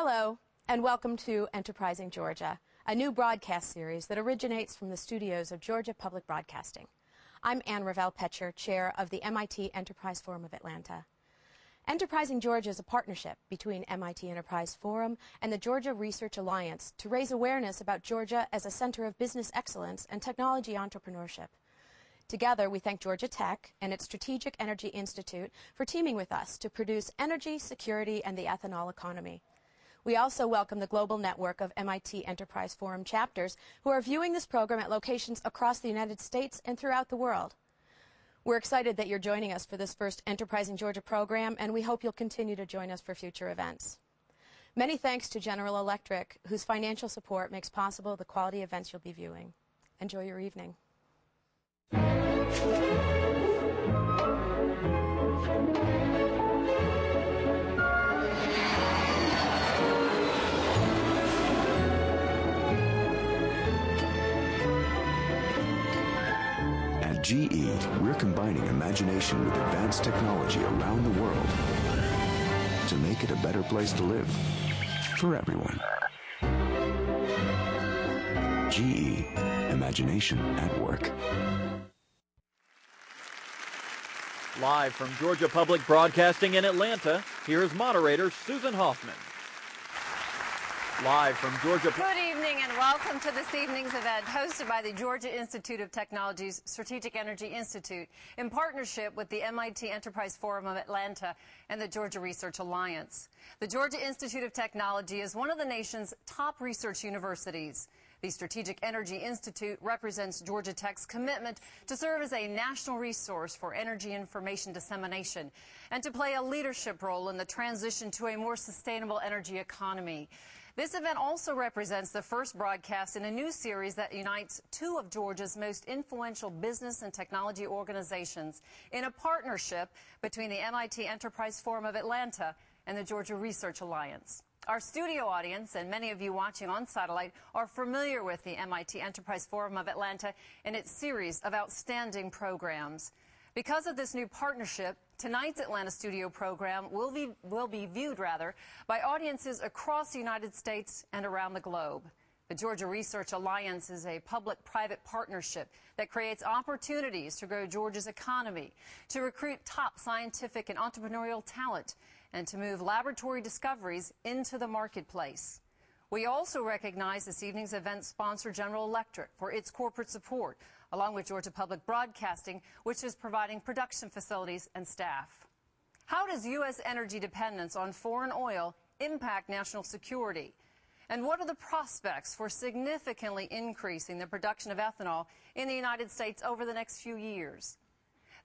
Hello, and welcome to Enterprising Georgia, a new broadcast series that originates from the studios of Georgia Public Broadcasting. I'm Ann Ravel-Petcher, chair of the MIT Enterprise Forum of Atlanta. Enterprising Georgia is a partnership between MIT Enterprise Forum and the Georgia Research Alliance to raise awareness about Georgia as a center of business excellence and technology entrepreneurship. Together, we thank Georgia Tech and its Strategic Energy Institute for teaming with us to produce Energy, Security, and the Ethanol Economy. We also welcome the global network of MIT Enterprise Forum chapters who are viewing this program at locations across the United States and throughout the world. We're excited that you're joining us for this first Enterprising Georgia program, and we hope you'll continue to join us for future events. Many thanks to General Electric, whose financial support makes possible the quality events you'll be viewing. Enjoy your evening. At GE, we're combining imagination with advanced technology around the world to make it a better place to live for everyone. GE, imagination at work. Live from Georgia Public Broadcasting in Atlanta, here's moderator Susan Hoffman. Live from Georgia. Good evening and welcome to this evening's event hosted by the Georgia Institute of Technology's Strategic Energy Institute in partnership with the MIT Enterprise Forum of Atlanta and the Georgia Research Alliance. The Georgia Institute of Technology is one of the nation's top research universities. The Strategic Energy Institute represents Georgia Tech's commitment to serve as a national resource for energy information dissemination and to play a leadership role in the transition to a more sustainable energy economy. This event also represents the first broadcast in a new series that unites two of Georgia's most influential business and technology organizations in a partnership between the MIT Enterprise Forum of Atlanta and the Georgia Research Alliance. Our studio audience and many of you watching on satellite are familiar with the MIT Enterprise Forum of Atlanta and its series of outstanding programs. Because of this new partnership, tonight's Atlanta studio program will be viewed by audiences across the United States and around the globe. The Georgia Research Alliance is a public-private partnership that creates opportunities to grow Georgia's economy, to recruit top scientific and entrepreneurial talent, and to move laboratory discoveries into the marketplace. We also recognize this evening's event sponsor, General Electric, for its corporate support, along with Georgia Public Broadcasting, which is providing production facilities and staff. How does U.S. energy dependence on foreign oil impact national security? And what are the prospects for significantly increasing the production of ethanol in the United States over the next few years?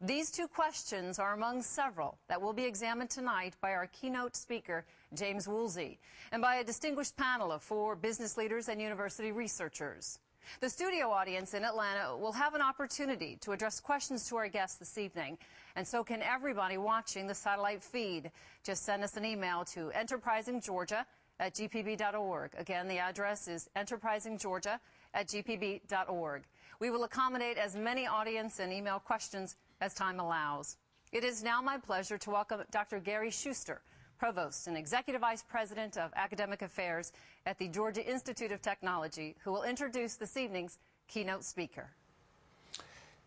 These two questions are among several that will be examined tonight by our keynote speaker, James Woolsey, and by a distinguished panel of 4 business leaders and university researchers. The studio audience in Atlanta will have an opportunity to address questions to our guests this evening, and so can everybody watching the satellite feed. Just send us an email to enterprisinggeorgia@gpb.org. Again, the address is enterprisinggeorgia@gpb.org. We will accommodate as many audience and email questions as time allows. It is now my pleasure to welcome Dr. Gary Schuster, Provost and Executive Vice President of Academic Affairs at the Georgia Institute of Technology, who will introduce this evening's keynote speaker.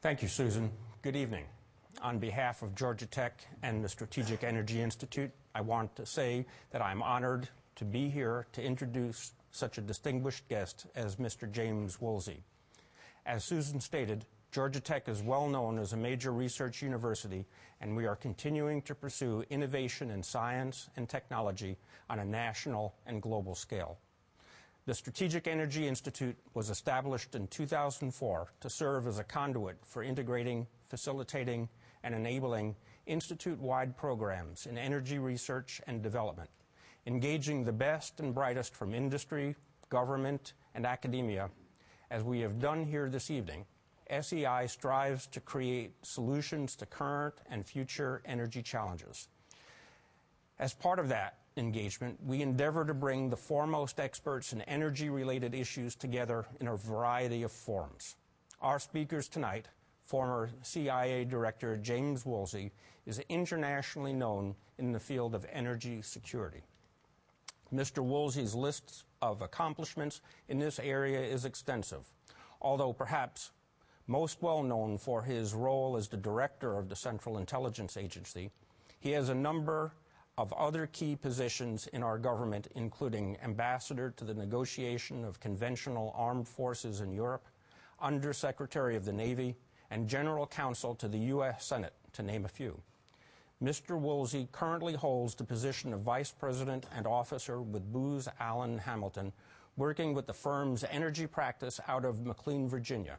Thank you, Susan. Good evening. On behalf of Georgia Tech and the Strategic Energy Institute, I want to say that I'm honored to be here to introduce such a distinguished guest as Mr. James Woolsey. As Susan stated, Georgia Tech is well known as a major research university, and we are continuing to pursue innovation in science and technology on a national and global scale. The Strategic Energy Institute was established in 2004 to serve as a conduit for integrating, facilitating, and enabling institute-wide programs in energy research and development, engaging the best and brightest from industry, government, and academia. As we have done here this evening, SEI strives to create solutions to current and future energy challenges. As part of that engagement, we endeavor to bring the foremost experts in energy-related issues together in a variety of forums. Our speakers tonight, former CIA Director James Woolsey, is internationally known in the field of energy security. Mr. Woolsey's list of accomplishments in this area is extensive, although perhaps most well known for his role as the director of the Central Intelligence Agency. He has a number of other key positions in our government, including ambassador to the negotiation of conventional armed forces in Europe, undersecretary of the Navy, and general counsel to the U.S. Senate, to name a few. Mr. Woolsey currently holds the position of vice president and officer with Booz Allen Hamilton, working with the firm's energy practice out of McLean, Virginia.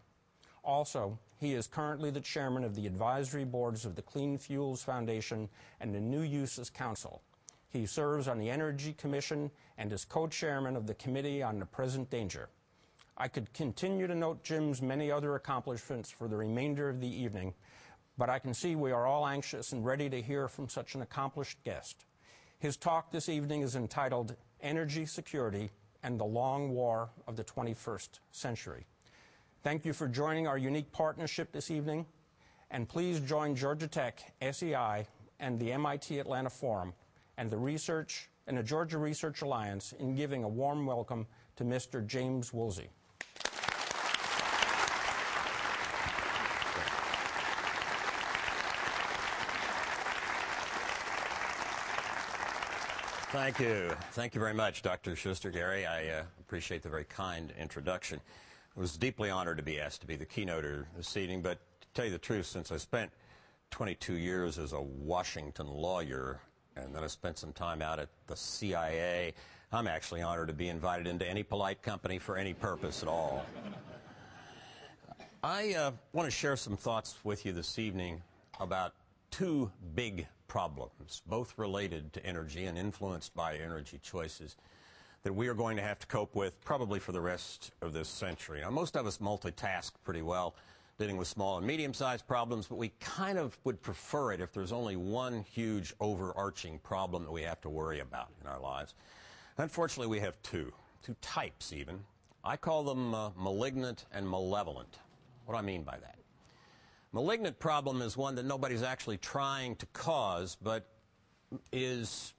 Also, he is currently the chairman of the advisory boards of the Clean Fuels Foundation and the New Uses Council. He serves on the Energy Commission and is co-chairman of the Committee on the Present Danger. I could continue to note Jim's many other accomplishments for the remainder of the evening, but I can see we are all anxious and ready to hear from such an accomplished guest. His talk this evening is entitled Energy Security and the Long War of the 21st Century. Thank you for joining our unique partnership this evening, and please join Georgia Tech, SEI, and the MIT Atlanta Forum and the Georgia Research Alliance in giving a warm welcome to Mr. James Woolsey. Thank you. Thank you very much, Dr. Schuster-Gary. I appreciate the very kind introduction. I was deeply honored to be asked to be the keynoter this evening, but to tell you the truth, since I spent 22 years as a Washington lawyer, and then I spent some time out at the CIA, I'm actually honored to be invited into any polite company for any purpose at all. I want to share some thoughts with you this evening about two big problems, both related to energy and influenced by energy choices, that we are going to have to cope with probably for the rest of this century. Now, most of us multitask pretty well, dealing with small and medium-sized problems, but we kind of would prefer it if there's only one huge overarching problem that we have to worry about in our lives. Unfortunately, we have two types even. I call them malignant and malevolent. What do I mean by that? Malignant problem is one that nobody's actually trying to cause, but is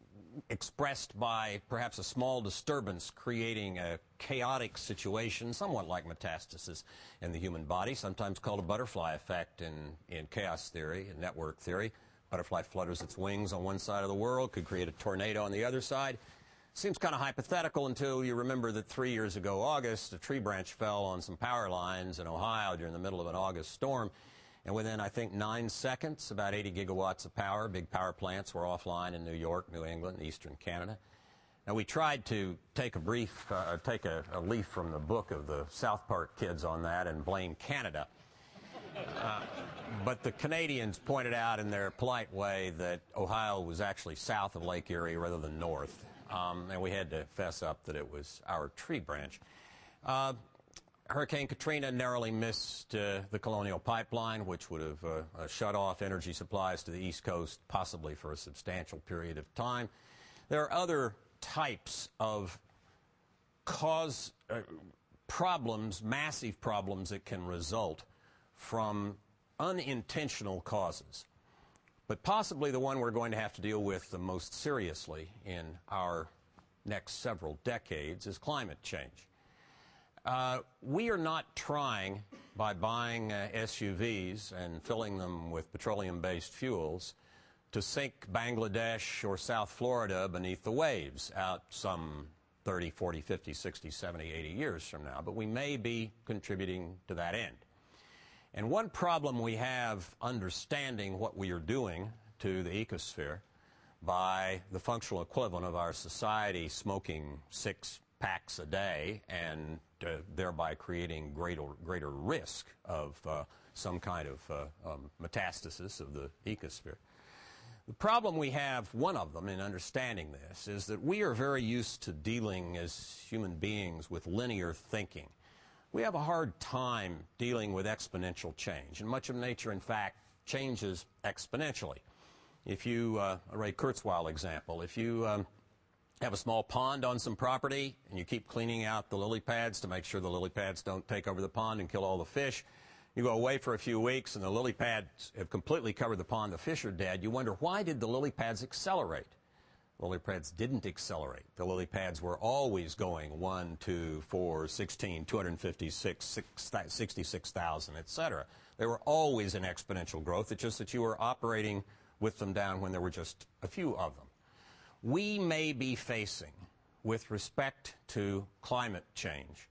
expressed by perhaps a small disturbance creating a chaotic situation, somewhat like metastasis in the human body, sometimes called a butterfly effect in chaos theory and network theory. Butterfly flutters its wings on one side of the world, could create a tornado on the other side. Seems kind of hypothetical until you remember that 3 years ago, August, a tree branch fell on some power lines in Ohio during the middle of an August storm. And within, I think, 9 seconds, about 80 gigawatts of power, big power plants were offline in New York, New England, eastern Canada. Now, we tried to take a leaf from the book of the South Park kids on that and blame Canada. But the Canadians pointed out in their polite way that Ohio was actually south of Lake Erie rather than north. And we had to fess up that it was our tree branch. Hurricane Katrina narrowly missed the Colonial Pipeline, which would have shut off energy supplies to the East Coast, possibly for a substantial period of time. There are other types of problems, massive problems that can result from unintentional causes. But possibly the one we're going to have to deal with the most seriously in our next several decades is climate change. We are not trying, by buying SUVs and filling them with petroleum-based fuels, to sink Bangladesh or South Florida beneath the waves out some 30, 40, 50, 60, 70, 80 years from now. But we may be contributing to that end. And one problem we have understanding what we are doing to the ecosphere by the functional equivalent of our society smoking 6 packs a day and thereby creating greater risk of some kind of metastasis of the ecosphere. The problem we have, one of them in understanding this, is that we are very used to dealing as human beings with linear thinking. We have a hard time dealing with exponential change, and much of nature, in fact, changes exponentially. If you, a Ray Kurzweil example, if you have a small pond on some property and you keep cleaning out the lily pads to make sure the lily pads don't take over the pond and kill all the fish, you go away for a few weeks and the lily pads have completely covered the pond, the fish are dead, you wonder, why did the lily pads accelerate? lily pads didn't accelerate. The lily pads were always going 1, 2, 4, 16, 256, 66,000, etc. They were always in exponential growth. It's just that you were operating with them down when there were just a few of them. We may be facing, with respect to climate change,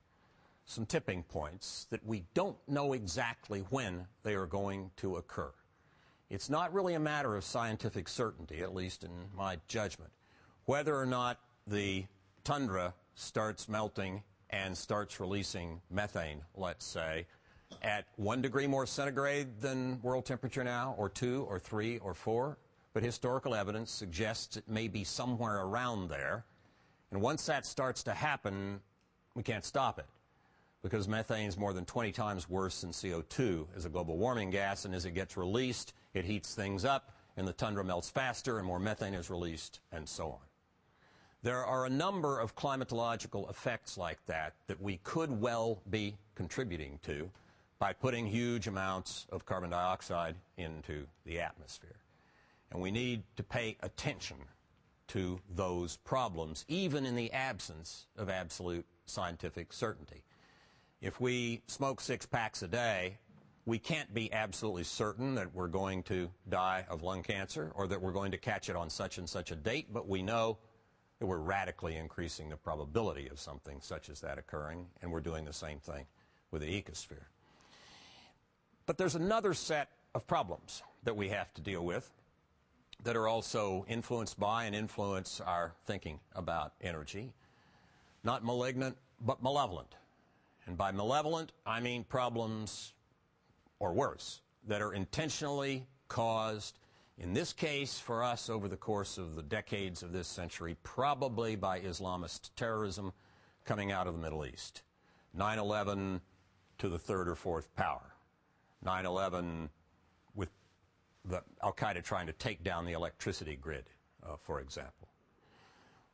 some tipping points that we don't know exactly when they are going to occur. It's not really a matter of scientific certainty, at least in my judgment, whether or not the tundra starts melting and starts releasing methane, let's say, at 1 degree more centigrade than world temperature now, or 2, or 3, or 4. But historical evidence suggests it may be somewhere around there. And once that starts to happen, we can't stop it, because methane is more than 20 times worse than CO2 as a global warming gas, and as it gets released, it heats things up, and the tundra melts faster, and more methane is released, and so on. There are a number of climatological effects like that that we could well be contributing to by putting huge amounts of carbon dioxide into the atmosphere. And we need to pay attention to those problems, even in the absence of absolute scientific certainty. If we smoke 6 packs a day, we can't be absolutely certain that we're going to die of lung cancer or that we're going to catch it on such and such a date, but we know that we're radically increasing the probability of something such as that occurring, and we're doing the same thing with the ecosphere. But there's another set of problems that we have to deal with that are also influenced by and influence our thinking about energy. Not malignant, but malevolent. And by malevolent, I mean problems, or worse, that are intentionally caused, in this case for us over the course of the decades of this century, probably by Islamist terrorism coming out of the Middle East. 9/11 to the third or fourth power. 9/11 with the Al-Qaeda trying to take down the electricity grid, for example.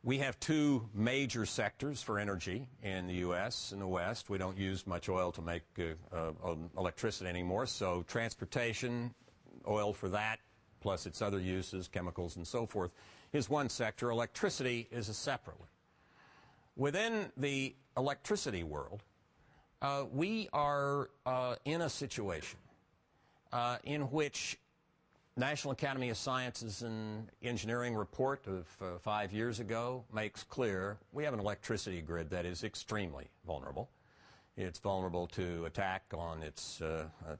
We have 2 major sectors for energy in the U.S. and the West. We don't use much oil to make electricity anymore, so transportation, oil for that, plus its other uses, chemicals and so forth, is one sector. Electricity is a separate one. Within the electricity world, we are in a situation in which National Academy of Sciences and Engineering report of 5 years ago makes clear we have an electricity grid that is extremely vulnerable. It's vulnerable to attack on its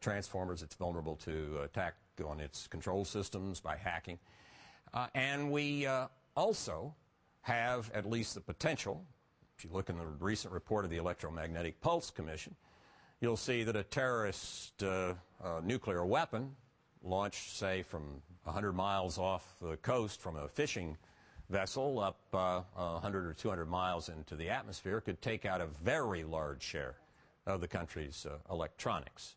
transformers. It's vulnerable to attack on its control systems by hacking. And we also have at least the potential, if you look in the recent report of the Electromagnetic Pulse Commission, you'll see that a terrorist nuclear weapon launched, say, from 100 miles off the coast from a fishing vessel up 100 or 200 miles into the atmosphere could take out a very large share of the country's electronics.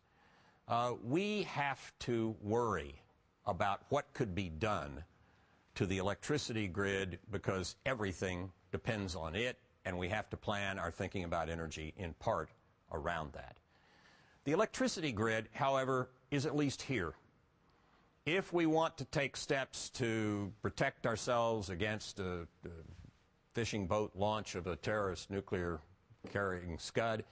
We have to worry about what could be done to the electricity grid because everything depends on it, and we have to plan our thinking about energy in part around that. The electricity grid, however, is at least here. If we want to take steps to protect ourselves against a fishing boat launch of a terrorist nuclear-carrying scud,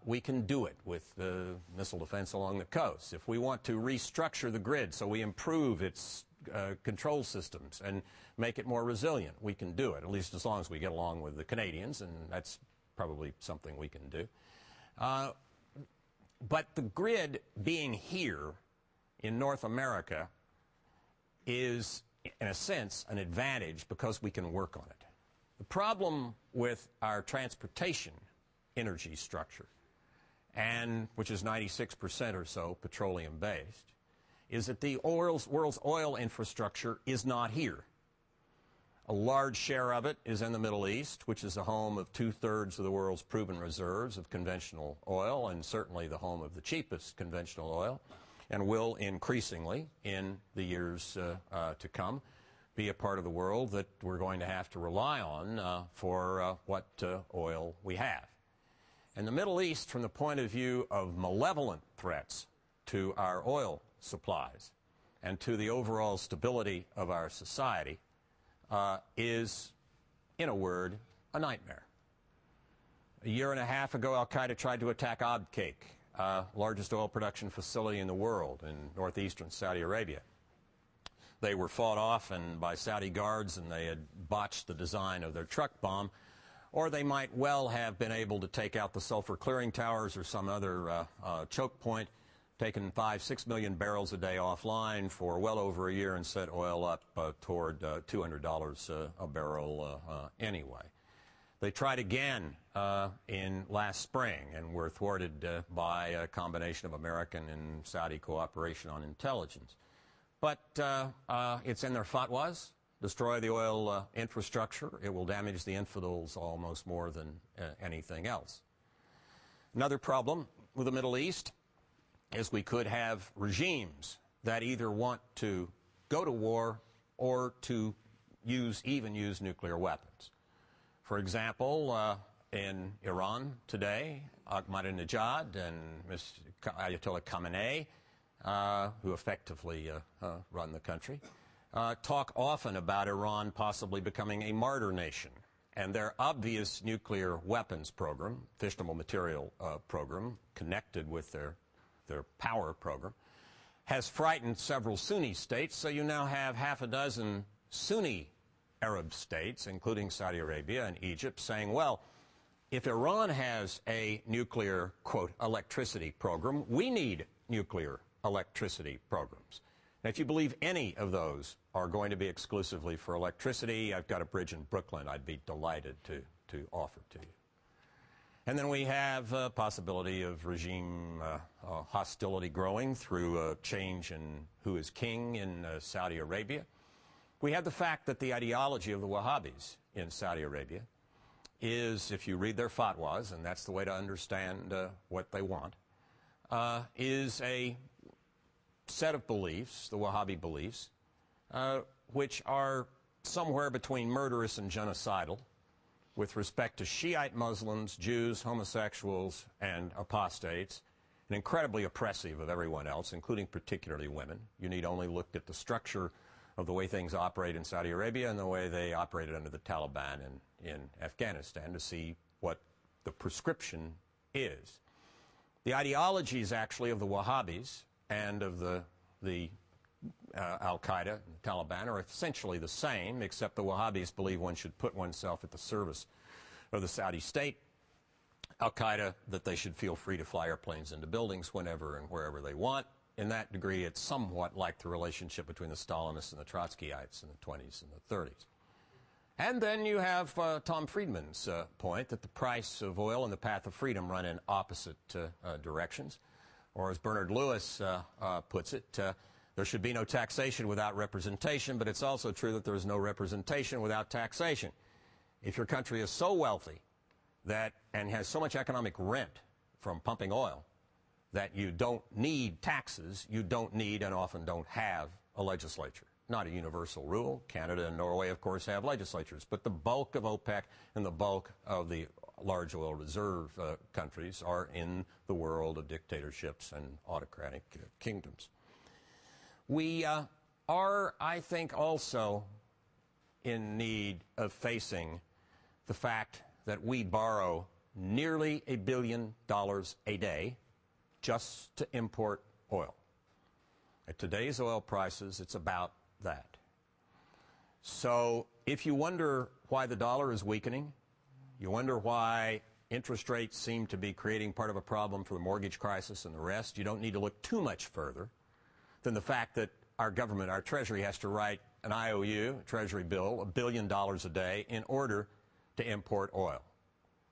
we can do it with the missile defense along the coast. If we want to restructure the grid so we improve its control systems and make it more resilient, we can do it, at least as long as we get along with the Canadians, and that's probably something we can do. But the grid being here in North America is, in a sense, an advantage because we can work on it. The problem with our transportation energy structure, and which is 96% or so petroleum-based, is that the world's oil infrastructure is not here. A large share of it is in the Middle East, which is the home of 2/3 of the world's proven reserves of conventional oil, and certainly the home of the cheapest conventional oil, and will increasingly, in the years to come, be a part of the world that we're going to have to rely on for what oil we have. And the Middle East, from the point of view of malevolent threats to our oil supplies and to the overall stability of our society, is, in a word, a nightmare. A year and a half ago, al-Qaeda tried to attack Abqaiq, largest oil production facility in the world in northeastern Saudi Arabia. They were fought off by Saudi guards, and they had botched the design of their truck bomb, or they might well have been able to take out the sulfur clearing towers or some other choke point, taken 5-6 million barrels a day offline for well over a year and set oil up toward $200 a barrel anyway. They tried again in last spring and were thwarted by a combination of American and Saudi cooperation on intelligence. But it's in their fatwas: destroy the oil infrastructure. It will damage the infidels almost more than anything else. Another problem with the Middle East is we could have regimes that either want to go to war or to even use nuclear weapons. For example, in Iran today, Ahmadinejad and Ayatollah Khamenei, who effectively run the country, talk often about Iran possibly becoming a martyr nation. And their obvious nuclear weapons program, fissionable material program, connected with their power program, has frightened several Sunni states. So you now have half a dozen Sunni Arab states, including Saudi Arabia and Egypt, saying, well, if Iran has a nuclear, quote, electricity program, we need nuclear electricity programs. Now, if you believe any of those are going to be exclusively for electricity, I've got a bridge in Brooklyn I'd be delighted to offer to you. And then we have a possibility of regime hostility growing through a change in who is king in Saudi Arabia. We have the fact that the ideology of the Wahhabis in Saudi Arabia is, if you read their fatwas, and that's the way to understand what they want, is a set of beliefs, the Wahhabi beliefs, which are somewhere between murderous and genocidal with respect to Shiite Muslims, Jews, homosexuals, and apostates, and incredibly oppressive of everyone else, including particularly women. You need only look at the structure of the way things operate in Saudi Arabia and the way they operated under the Taliban in Afghanistan to see what the prescription is. The ideologies, actually, of the Wahhabis and of the al-Qaeda and the Taliban are essentially the same, except the Wahhabis believe one should put oneself at the service of the Saudi state. Al-Qaeda, that they should feel free to fly airplanes into buildings whenever and wherever they want. In that degree, it's somewhat like the relationship between the Stalinists and the Trotskyites in the 20s and the 30s. And then you have Tom Friedman's point that the price of oil and the path of freedom run in opposite directions. Or as Bernard Lewis puts it, there should be no taxation without representation, but it's also true that there is no representation without taxation. If your country is so wealthy and has so much economic rent from pumping oil that you don't need taxes, you don't need and often don't have a legislature. Not a universal rule. Canada and Norway, of course, have legislatures, but the bulk of OPEC and the bulk of the large oil reserve countries are in the world of dictatorships and autocratic kingdoms. We are, I think, also in need of facing the fact that we borrow nearly $1 billion a day just to import oil. At today's oil prices, it's about that. So if you wonder why the dollar is weakening, you wonder why interest rates seem to be creating part of a problem for the mortgage crisis and the rest, you don't need to look too much further than the fact that our government, our Treasury, has to write an IOU, a Treasury bill, $1 billion a day in order to import oil.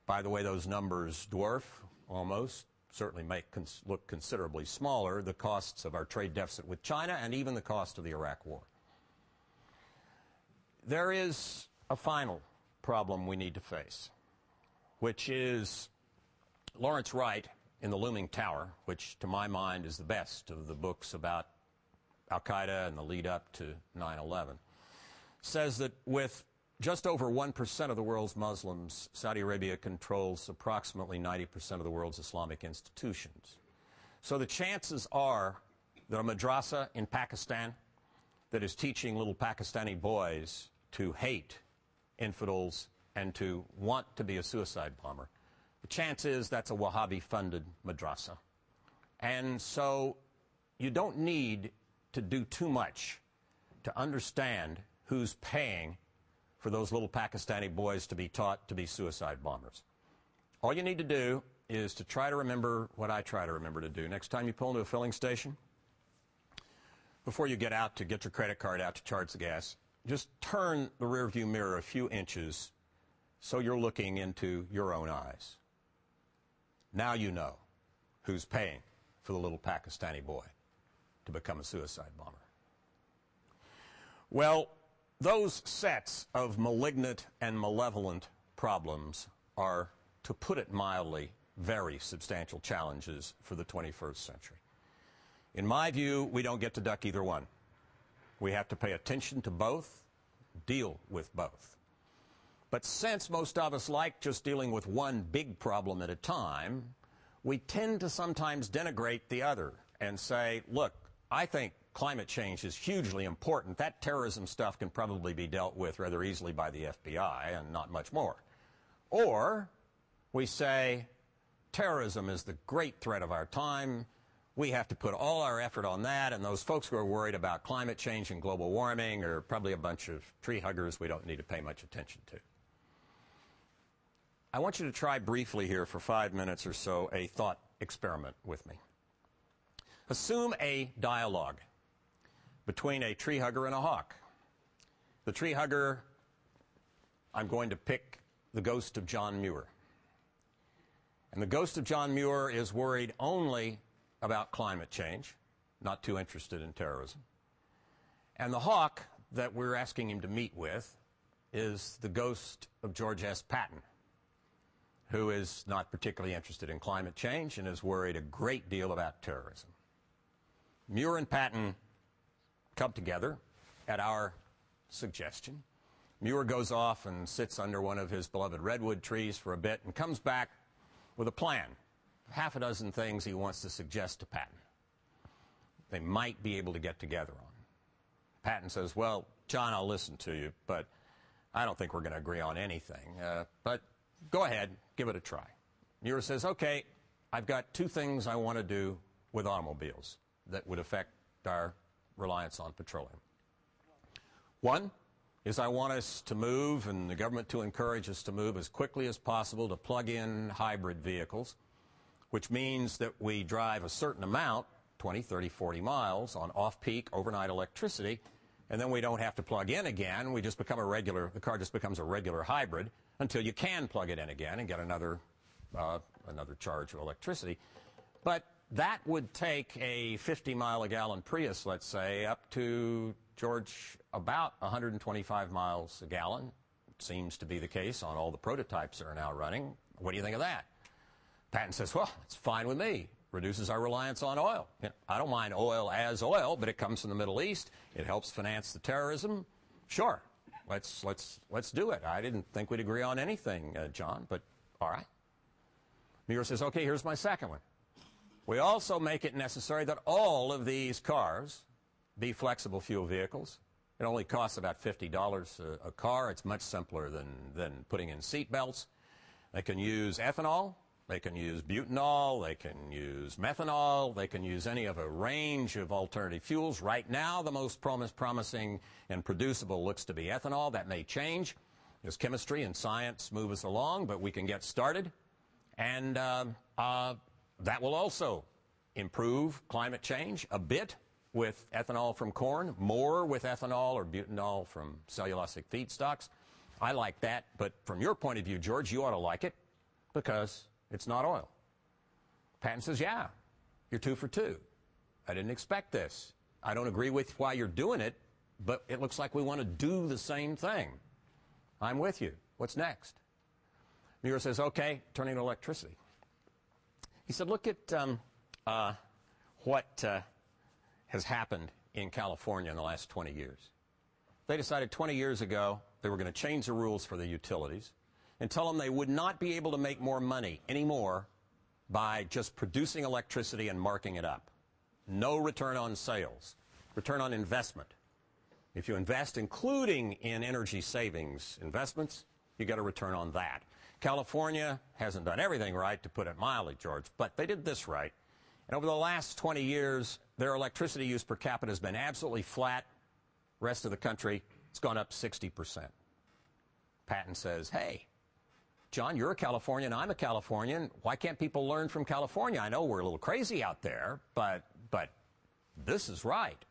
By the way, those numbers dwarf almost, certainly make look considerably smaller, the costs of our trade deficit with China and even the cost of the Iraq War. There is a final problem we need to face, which is Lawrence Wright in The Looming Tower, which to my mind is the best of the books about al-Qaeda and the lead up to 9/11, says that with just over 1% of the world's Muslims, Saudi Arabia controls approximately 90% of the world's Islamic institutions. So the chances are that a madrasa in Pakistan that is teaching little Pakistani boys to hate infidels and to want to be a suicide bomber, the chance is that's a Wahhabi-funded madrasa. And so you don't need to do too much to understand who's paying for those little Pakistani boys to be taught to be suicide bombers. All you need to do is to try to remember what I try to remember to do. Next time you pull into a filling station, before you get out to get your credit card out to charge the gas, just turn the rearview mirror a few inches so you're looking into your own eyes. Now you know who's paying for the little Pakistani boy to become a suicide bomber. Well, those sets of malignant and malevolent problems are, to put it mildly, very substantial challenges for the 21st century. In my view, we don't get to duck either one. We have to pay attention to both, deal with both. But since most of us like just dealing with one big problem at a time, we tend to sometimes denigrate the other and say, look, I think climate change is hugely important. That terrorism stuff can probably be dealt with rather easily by the FBI and not much more. Or we say, terrorism is the great threat of our time. We have to put all our effort on that, and those folks who are worried about climate change and global warming are probably a bunch of tree huggers we don't need to pay much attention to. I want you to try briefly here for 5 minutes or so a thought experiment with me. Assume a dialogue between a tree hugger and a hawk. The tree hugger, I'm going to pick the ghost of John Muir. And the ghost of John Muir is worried only about climate change, not too interested in terrorism. And the hawk that we're asking him to meet with is the ghost of George S. Patton, who is not particularly interested in climate change and is worried a great deal about terrorism. Muir and Patton come together at our suggestion. Muir goes off and sits under one of his beloved redwood trees for a bit and comes back with a plan, half a dozen things he wants to suggest to Patton they might be able to get together on. Patton says, well, John, I'll listen to you, but I don't think we're going to agree on anything. But go ahead, give it a try. Muir says, okay, I've got 2 things I want to do with automobiles that would affect our reliance on petroleum. One is I want us to move, and the government to encourage us to move as quickly as possible to plug-in hybrid vehicles, which means that we drive a certain amount, 20, 30, 40 miles, on off-peak overnight electricity, and then we don't have to plug in again. We just become the car just becomes a regular hybrid until you can plug it in again and get another charge of electricity. But that would take a 50-mile-a-gallon Prius, let's say, up to, George, about 125 miles a gallon. It seems to be the case on all the prototypes that are now running. What do you think of that? Patton says, well, it's fine with me. Reduces our reliance on oil. You know, I don't mind oil as oil, but it comes from the Middle East. It helps finance the terrorism. Sure, let's do it. I didn't think we'd agree on anything, John, but all right. Muir says, okay, here's my second one. We also make it necessary that all of these cars be flexible fuel vehicles. It only costs about $50 a car. It's much simpler than putting in seat belts. They can use ethanol. They can use butanol. They can use methanol. They can use any of a range of alternative fuels. Right now, the most promising and producible looks to be ethanol. That may change as chemistry and science move us along, but we can get started. And that will also improve climate change a bit with ethanol from corn, more with ethanol or butanol from cellulosic feedstocks. I like that, but from your point of view, George, you ought to like it because it's not oil. Patton says, yeah, you're 2 for 2. I didn't expect this. I don't agree with why you're doing it, but it looks like we want to do the same thing. I'm with you. What's next? Muir says, okay, turning to electricity. He said, look at what has happened in California in the last 20 years. They decided 20 years ago they were going to change the rules for the utilities and tell them they would not be able to make more money anymore by just producing electricity and marking it up. No return on sales, return on investment. If you invest, including in energy savings investments, you get a return on that. California hasn't done everything right, to put it mildly, George, but they did this right. And over the last 20 years, their electricity use per capita has been absolutely flat. Rest of the country, it's gone up 60%. Patton says, hey, John, you're a Californian, I'm a Californian. Why can't people learn from California? I know we're a little crazy out there, but this is right.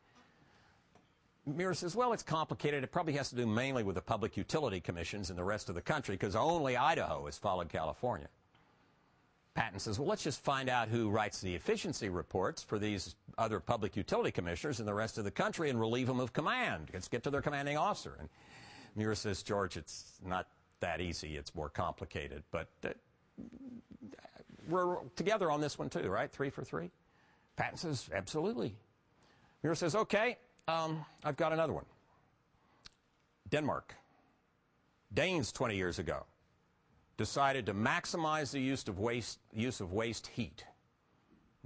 Muir says, well, it's complicated. It probably has to do mainly with the public utility commissions in the rest of the country, because only Idaho has followed California. Patton says, well, let's just find out who writes the efficiency reports for these other public utility commissioners in the rest of the country and relieve them of command. Let's get to their commanding officer. And Muir says, George, it's not that easy. It's more complicated. But we're together on this one, too, right? 3 for 3? Patton says, absolutely. Muir says, okay, I've got another one. Denmark. Danes 20 years ago decided to maximize the use of waste heat.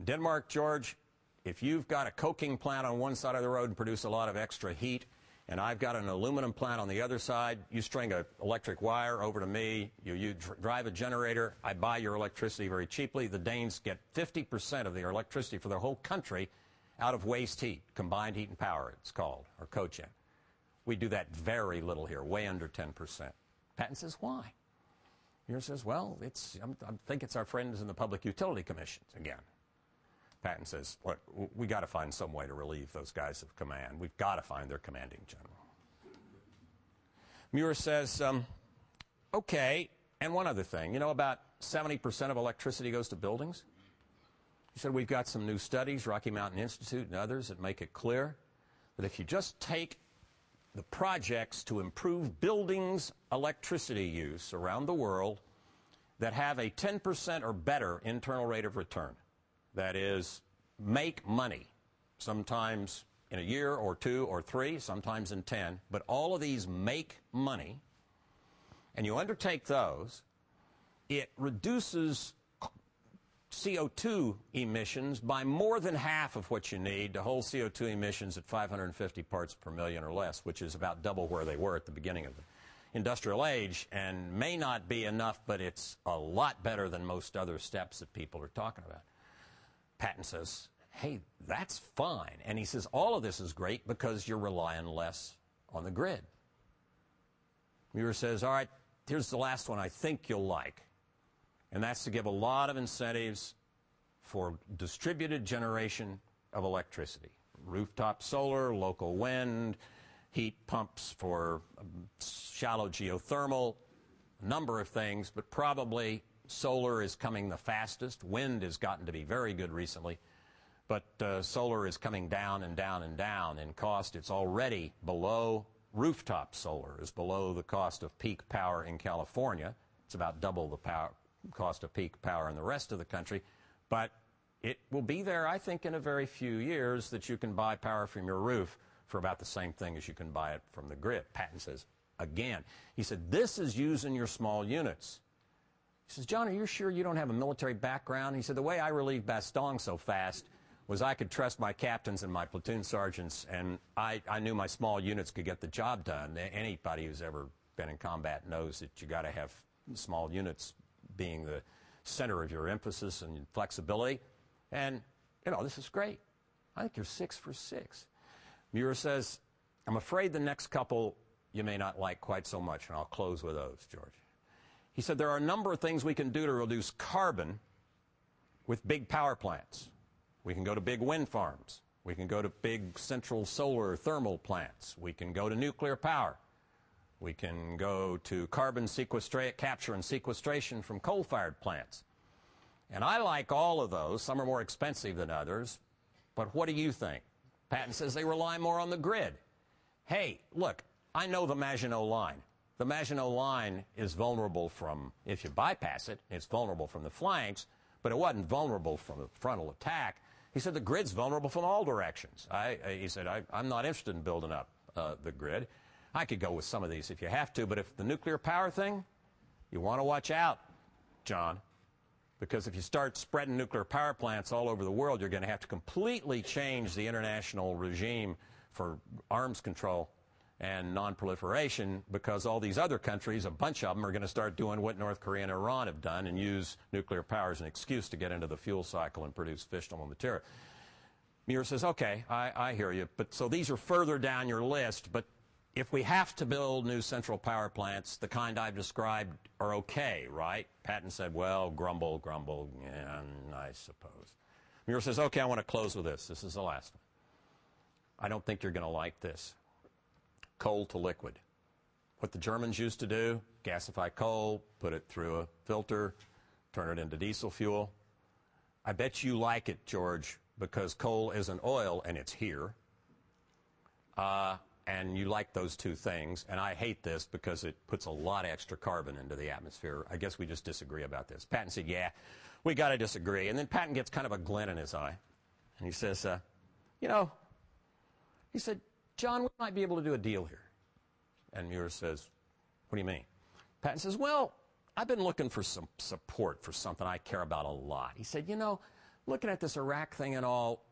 Denmark, George, if you've got a coking plant on one side of the road and produce a lot of extra heat, and I've got an aluminum plant on the other side, you string an electric wire over to me, you drive a generator, I buy your electricity very cheaply. The Danes get 50% of their electricity for their whole country out of waste heat, combined heat and power, it's called, or cogen. We do that very little here, way under 10%. Patton says, why? Muir says, well, I think it's our friends in the Public Utility Commissions again. Patton says, look, we got to find some way to relieve those guys of command. We've got to find their commanding general. Muir says, okay, and one other thing. You know, about 70% of electricity goes to buildings. He said, we've got some new studies, Rocky Mountain Institute and others, that make it clear that if you just take the projects to improve buildings' electricity use around the world that have a 10% or better internal rate of return, that is, make money, sometimes in a year or 2 or 3, sometimes in 10, but all of these make money, and you undertake those, it reduces CO2 emissions by more than half of what you need to hold CO2 emissions at 550 parts per million or less, which is about double where they were at the beginning of the industrial age, and may not be enough, but it's a lot better than most other steps that people are talking about. Patton says, hey, that's fine. And he says, all of this is great because you're relying less on the grid. Muir says, all right, here's the last one I think you'll like. And that's to give a lot of incentives for distributed generation of electricity. Rooftop solar, local wind, heat pumps for shallow geothermal, a number of things, but probably solar is coming the fastest. Wind has gotten to be very good recently, but solar is coming down and down and down in cost. It's already below rooftop solar, is below the cost of peak power in California. It's about double the cost of peak power in the rest of the country, but it will be there, I think, in a very few years that you can buy power from your roof for about the same thing as you can buy it from the grid. Patton says, again, he said, this is using your small units. He says, John, are you sure you don't have a military background? He said, the way I relieved Bastogne so fast was I could trust my captains and my platoon sergeants, and I knew my small units could get the job done. Anybody who's ever been in combat knows that you got to have small units being the center of your emphasis and flexibility. And, you know, this is great. I think you're 6 for 6. Muir says, I'm afraid the next couple you may not like quite so much, and I'll close with those, George. He said there are a number of things we can do to reduce carbon with big power plants. We can go to big wind farms. We can go to big central solar thermal plants. We can go to nuclear power. We can go to carbon capture and sequestration from coal-fired plants. And I like all of those. Some are more expensive than others. But what do you think? Patton says they rely more on the grid. Hey, look, I know the Maginot Line. The Maginot Line is vulnerable from, if you bypass it, it's vulnerable from the flanks, but it wasn't vulnerable from the frontal attack. He said the grid's vulnerable from all directions. He said, I'm not interested in building up the grid. I could go with some of these if you have to, but if the nuclear power thing, you want to watch out, John, because if you start spreading nuclear power plants all over the world, you're going to have to completely change the international regime for arms control. and non-proliferation, because all these other countries, a bunch of them, are going to start doing what North Korea and Iran have done and use nuclear power as an excuse to get into the fuel cycle and produce fissionable material. Muir says, okay, I hear you, but so these are further down your list, but if we have to build new central power plants, the kind I've described are okay, right? Patton said, well, grumble, yeah, I suppose. Muir says, okay, I want to close with this. This is the last one. I don't think you're going to like this. Coal to liquid. What the Germans used to do, gasify coal, put it through a filter, turn it into diesel fuel. I bet you like it, George, because coal isn't oil and it's here. And you like those two things, and I hate this because it puts a lot of extra carbon into the atmosphere. I guess we just disagree about this. Patton said, yeah, we got to disagree. And then Patton gets kind of a glint in his eye, and he says, you know, he said, John, we might be able to do a deal here. And Muir says, what do you mean? Patton says, well, I've been looking for some support for something I care about a lot. He said, you know, looking at this Iraq thing and all,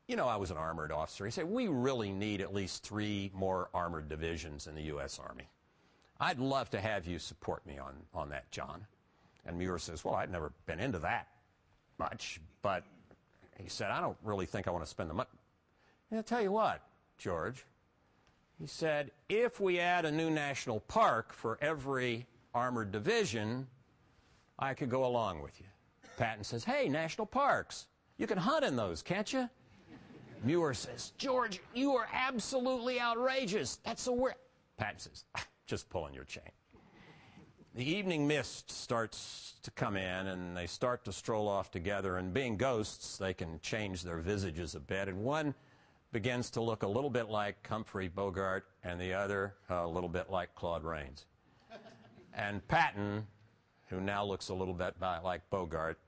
you know, I was an armored officer. He said, we really need at least 3 more armored divisions in the U.S. Army. I'd love to have you support me on that, John. And Muir says, well, I've never been into that much, but he said, I don't really think I want to spend the money. And I'll tell you what, George, he said, if we add a new national park for every armored division, I could go along with you. Patton says, hey, national parks, you can hunt in those, can't you? Muir says, George, you are absolutely outrageous. That's so weird. Patton says, just pulling your chain. The evening mist starts to come in, and they start to stroll off together, and being ghosts, they can change their visages a bit, and one begins to look a little bit like Humphrey Bogart, and the other a little bit like Claude Rains. And Patton, who now looks a little bit like Bogart,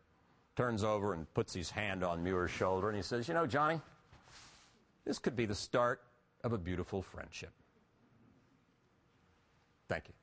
turns over and puts his hand on Muir's shoulder, and he says, you know, Johnny, this could be the start of a beautiful friendship. Thank you.